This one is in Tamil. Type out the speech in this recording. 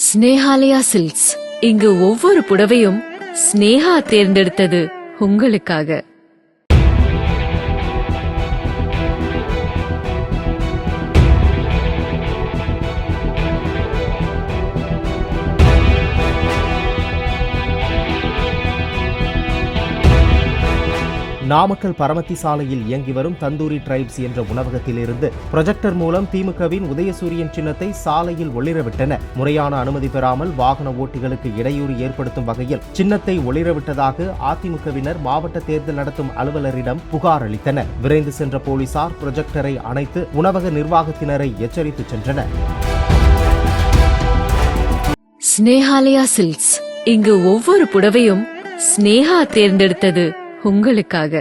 ஸ்னேஹாலயா சில்க்ஸ். இங்கு ஒவ்வொரு புடவையும் ஸ்னேஹா தேர்ந்தெடுத்தது உங்களுக்காக. நாமக்கல் பரமத்தி சாலையில் இயங்கி வரும் தந்தூரி டிரைப்ஸ் என்ற உணவகத்திலிருந்து ப்ரொஜெக்டர் மூலம் திமுகவின் உதயசூரியன் சின்னத்தை சாலையில் ஒளிரவிட்டனர். முறையான அனுமதி பெறாமல் வாகன ஓட்டிகளுக்கு இடையூறு ஏற்படுத்தும் வகையில் சின்னத்தை ஒளிரவிட்டதாக அதிமுகவினர் மாவட்ட தேர்தல் நடத்தும் அலுவலரிடம் புகார் அளித்தனர். விரைந்து சென்ற போலீசார் ப்ரொஜெக்டரை அணைத்து உணவக நிர்வாகத்தினரை எச்சரித்து சென்றனர். ஸ்னேஹாலயா சில்க்ஸ். இங்கு ஒவ்வொரு புடவையும் ஸ்னேஹா தேர்ந்தெடுத்தது உங்களுக்காக.